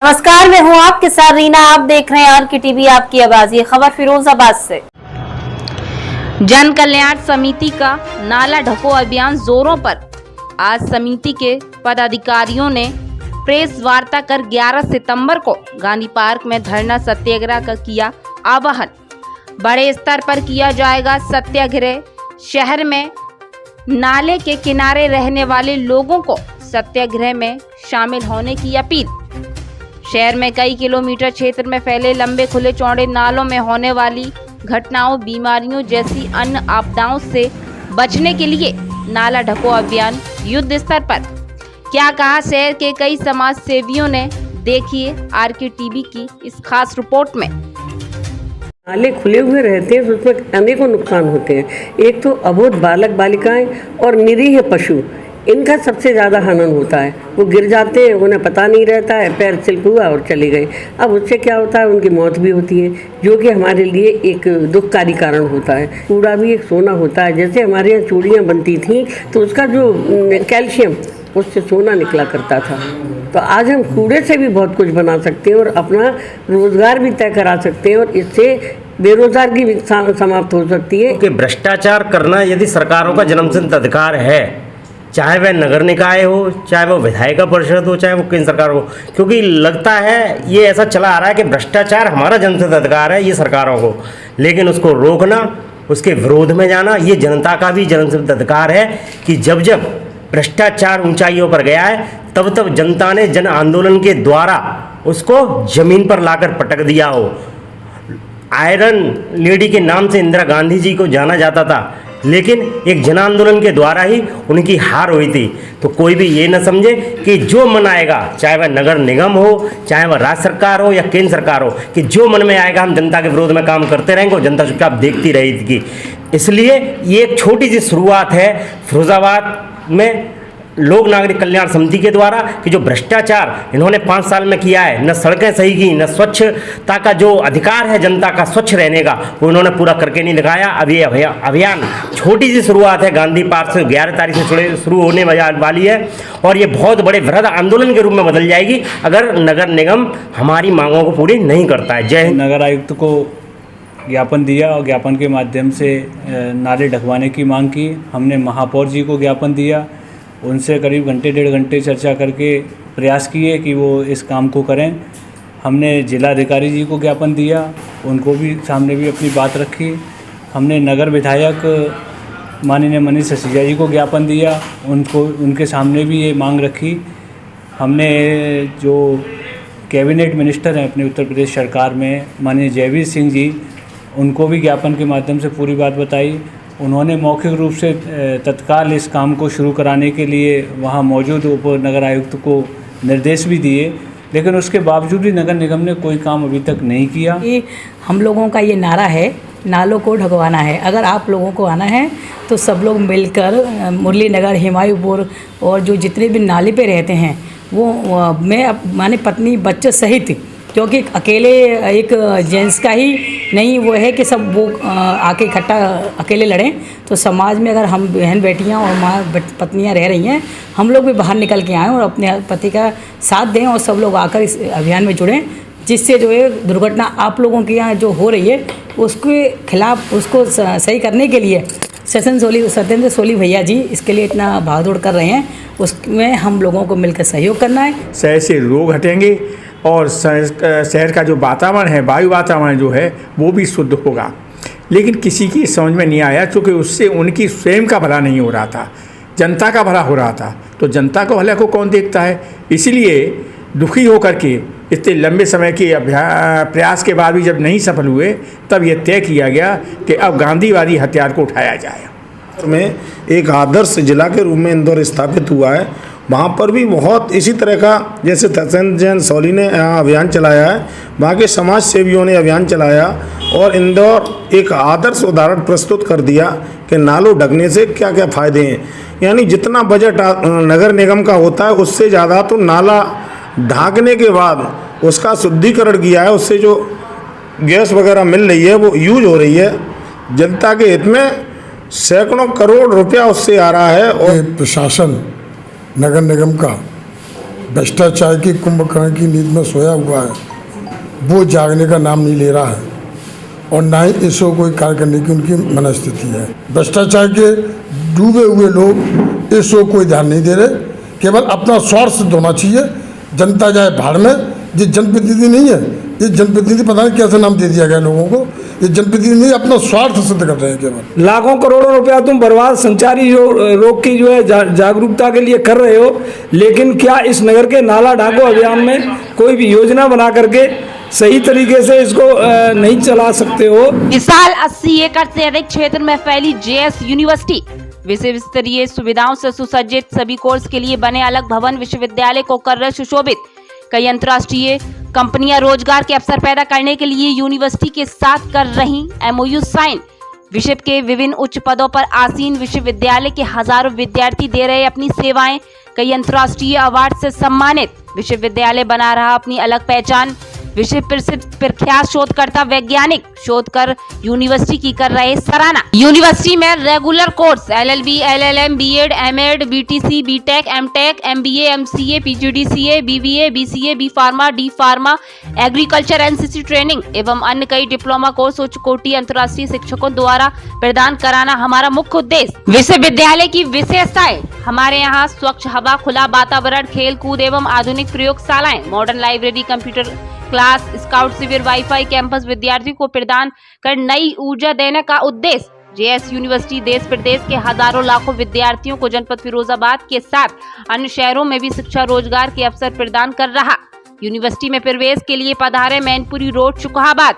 नमस्कार, मैं हूं आपके साथ रीना। आप देख रहे हैं आर के टीवी, आपकी आवाज। ये खबर फिरोजाबाद से। जन कल्याण समिति का नाला ढको अभियान जोरों पर। आज समिति के पदाधिकारियों ने प्रेस वार्ता कर 11 सितंबर को गांधी पार्क में धरना सत्याग्रह का किया आह्वान। बड़े स्तर पर किया जाएगा सत्याग्रह। शहर में नाले के किनारे रहने वाले लोगों को सत्याग्रह में शामिल होने की अपील। शहर में कई किलोमीटर क्षेत्र में फैले लंबे खुले चौड़े नालों में होने वाली घटनाओं, बीमारियों जैसी अन्य आपदाओं से बचने के लिए नाला ढको अभियान युद्ध स्तर पर। क्या कहा शहर के कई समाज सेवियों ने, देखिए आर के टीवी की इस खास रिपोर्ट में। नाले खुले हुए रहते हैं तो उसमें अनेकों नुकसान होते हैं। एक तो अबोध बालक बालिकाएं और निरीह पशु, इनका सबसे ज़्यादा हनन होता है। वो गिर जाते हैं, उन्हें पता नहीं रहता है, पैर स्लिप हुआ और चले गए। अब उससे क्या होता है, उनकी मौत भी होती है, जो कि हमारे लिए एक दुखकारी कारण होता है। कूड़ा भी एक सोना होता है। जैसे हमारे यहाँ चूड़ियाँ बनती थीं तो उसका जो कैल्शियम, उससे सोना निकला करता था। तो आज हम कूड़े से भी बहुत कुछ बना सकते हैं और अपना रोजगार भी तय करा सकते हैं, और इससे बेरोजगारी भी समाप्त हो सकती है। कि भ्रष्टाचार करना यदि सरकारों का जन्मसिद्ध अधिकार है, चाहे वह नगर निकाय हो, चाहे वो विधायिका परिषद हो, चाहे वो केंद्र सरकार हो, क्योंकि लगता है ये ऐसा चला आ रहा है कि भ्रष्टाचार हमारा जन्मसिद्ध अधिकार है ये सरकारों को, लेकिन उसको रोकना, उसके विरोध में जाना, ये जनता का भी जन्मसिद्ध अधिकार है कि जब जब भ्रष्टाचार ऊंचाइयों पर गया है तब तब जनता ने जन आंदोलन के द्वारा उसको जमीन पर लाकर पटक दिया हो। आयरन लेडी के नाम से इंदिरा गांधी जी को जाना जाता था, लेकिन एक जन आंदोलन के द्वारा ही उनकी हार हुई थी। तो कोई भी ये न समझे कि जो मन आएगा, चाहे वह नगर निगम हो, चाहे वह राज्य सरकार हो या केंद्र सरकार हो, कि जो मन में आएगा हम जनता के विरोध में काम करते रहेंगे और जनता चुपचाप देखती रहेगी। इसलिए ये एक छोटी सी शुरुआत है फिरोजाबाद में लोक नागरिक कल्याण समिति के द्वारा कि जो भ्रष्टाचार इन्होंने 5 साल में किया है, न सड़कें सही की, न स्वच्छता का जो अधिकार है जनता का स्वच्छ रहने का, वो इन्होंने पूरा करके नहीं दिखाया। अब ये अभियान छोटी सी शुरुआत है, गांधी पार्क से 11 तारीख से शुरू होने वाली है और ये बहुत बड़े वृहद आंदोलन के रूप में बदल जाएगी अगर नगर निगम हमारी मांगों को पूरी नहीं करता है। जय हिंद। नगर आयुक्त को ज्ञापन दिया और ज्ञापन के माध्यम से नाले ढकवाने की मांग की। हमने महापौर जी को ज्ञापन दिया, उनसे करीब घंटे 1.5 घंटे चर्चा करके प्रयास किए कि वो इस काम को करें। हमने जिलाधिकारी जी को ज्ञापन दिया, उनको भी सामने भी अपनी बात रखी। हमने नगर विधायक माननीय मनीष सिसोदिया जी को ज्ञापन दिया, उनके सामने भी ये मांग रखी। हमने जो कैबिनेट मिनिस्टर हैं अपने उत्तर प्रदेश सरकार में माननीय जयवीर सिंह जी, उनको भी ज्ञापन के माध्यम से पूरी बात बताई। उन्होंने मौखिक रूप से तत्काल इस काम को शुरू कराने के लिए वहां मौजूद उप नगर आयुक्त को निर्देश भी दिए, लेकिन उसके बावजूद भी नगर निगम ने कोई काम अभी तक नहीं किया। हम लोगों का ये नारा है, नालों को ढकवाना है। अगर आप लोगों को आना है तो सब लोग मिलकर मुरली नगर, हिमायूपुर और जो जितने भी नाले पे रहते हैं वो मैं माने पत्नी बच्चे सहित, क्योंकि अकेले एक जेंट्स का ही नहीं वो है कि सब वो आके इकट्ठा अकेले लड़ें। तो समाज में अगर हम बहन बेटियां और माँ पत्नियां रह रही हैं, हम लोग भी बाहर निकल के आएँ और अपने पति का साथ दें और सब लोग आकर इस अभियान में जुड़ें, जिससे जो है दुर्घटना आप लोगों के यहाँ जो हो रही है उसके खिलाफ, उसको सही करने के लिए सत्येंद्र सोली भैया जी इसके लिए इतना भागदौड़ कर रहे हैं। उसमें हम लोगों को मिलकर सहयोग करना है। शहर से लोग हटेंगे और शहर का जो वातावरण है, वायु वातावरण जो है वो भी शुद्ध होगा। लेकिन किसी की समझ में नहीं आया, क्योंकि उससे उनकी स्वयं का भला नहीं हो रहा था, जनता का भला हो रहा था। तो जनता को भला को कौन देखता है? इसलिए दुखी होकर के इतने लंबे समय के प्रयास के बाद भी जब नहीं सफल हुए, तब ये तय किया गया कि अब गांधीवादी हथियार को उठाया जाए। में एक आदर्श जिला के रूप में इंदौर स्थापित हुआ है। वहाँ पर भी बहुत इसी तरह का, जैसे सत्येंद्र सोली ने अभियान चलाया है, वहाँ के समाज सेवियों ने अभियान चलाया और इंदौर एक आदर्श उदाहरण प्रस्तुत कर दिया कि नालों ढकने से क्या क्या फ़ायदे हैं। यानी जितना बजट नगर निगम का होता है उससे ज़्यादा तो नाला ढांकने के बाद उसका शुद्धिकरण किया है, उससे जो गैस वगैरह मिल रही है वो यूज हो रही है। जनता के हित में सैकड़ों करोड़ रुपया उससे आ रहा है। और प्रशासन नगर निगम का भ्रष्टाचार की कुंभकर्ण की नींद में सोया हुआ है वो जागने का नाम नहीं ले रहा है और ना ही इसको कोई कार्य करने की उनकी मनस्थिति है। भ्रष्टाचार के डूबे हुए लोग इसको कोई ध्यान नहीं दे रहे, केवल अपना स्वार्थ सिद्ध होना चाहिए। जनता जाए भाड़ में, ये जनप्रतिनिधि नहीं है, ये जनप्रतिनिधि पता नहीं कैसे नाम दे दिया गया लोगों को, ये जनप्रतिनिधि नहीं, अपना स्वार्थ सिद्ध कर रहे हैं केवल। लाखों करोड़ों रुपया तुम बर्बाद संचारी रोग की जो है जागरूकता के लिए कर रहे हो, लेकिन क्या इस नगर के नाला ढाको अभियान में कोई भी योजना बना करके सही तरीके से इसको नहीं चला सकते हो? विशाल 80 एकड़ से अधिक क्षेत्र में फैली जेएस यूनिवर्सिटी विश्व स्तरीय सुविधाओं से सुसज्जित, सभी कोर्स के लिए बने अलग भवन विश्वविद्यालय को कर रहे सुशोभित। कई अंतर्राष्ट्रीय कंपनियां रोजगार के अवसर पैदा करने के लिए यूनिवर्सिटी के साथ कर रही MOU साइन। विश्व के विभिन्न उच्च पदों पर आसीन विश्वविद्यालय के हजारों विद्यार्थी दे रहे अपनी सेवाएं। कई अंतर्राष्ट्रीय अवार्ड से सम्मानित विश्वविद्यालय बना रहा अपनी अलग पहचान। विश्व प्रसिद्ध प्रख्यात शोधकर्ता वैज्ञानिक शोध कर यूनिवर्सिटी की कर रहे सराहना। यूनिवर्सिटी में regular course LLB, LLM, B.Ed, M.Ed, BTC, B.Tech, M.Tech, MBA, MCA, PGDCA, BBA, BCA, B Pharma, D Pharma, agriculture, NCC training एवं अन्य कई डिप्लोमा कोर्स उच्च कोटि अंतर्राष्ट्रीय शिक्षकों द्वारा प्रदान कराना हमारा मुख्य उद्देश्य। विश्वविद्यालय की विशेषताएं: हमारे यहाँ स्वच्छ हवा, खुला वातावरण, खेल कूद एवं आधुनिक प्रयोगशालाएं, modern library, computer class, scout शिविर, वाईफाई, कैंपस विद्यार्थियों को प्रदान कर नई ऊर्जा देने का उद्देश्य। जेएस यूनिवर्सिटी देश प्रदेश के हजारों लाखों विद्यार्थियों को जनपद फिरोजाबाद के साथ अन्य शहरों में भी शिक्षा रोजगार के अवसर प्रदान कर रहा। यूनिवर्सिटी में प्रवेश के लिए पधारे मैनपुरी रोड, शुकहाबाद।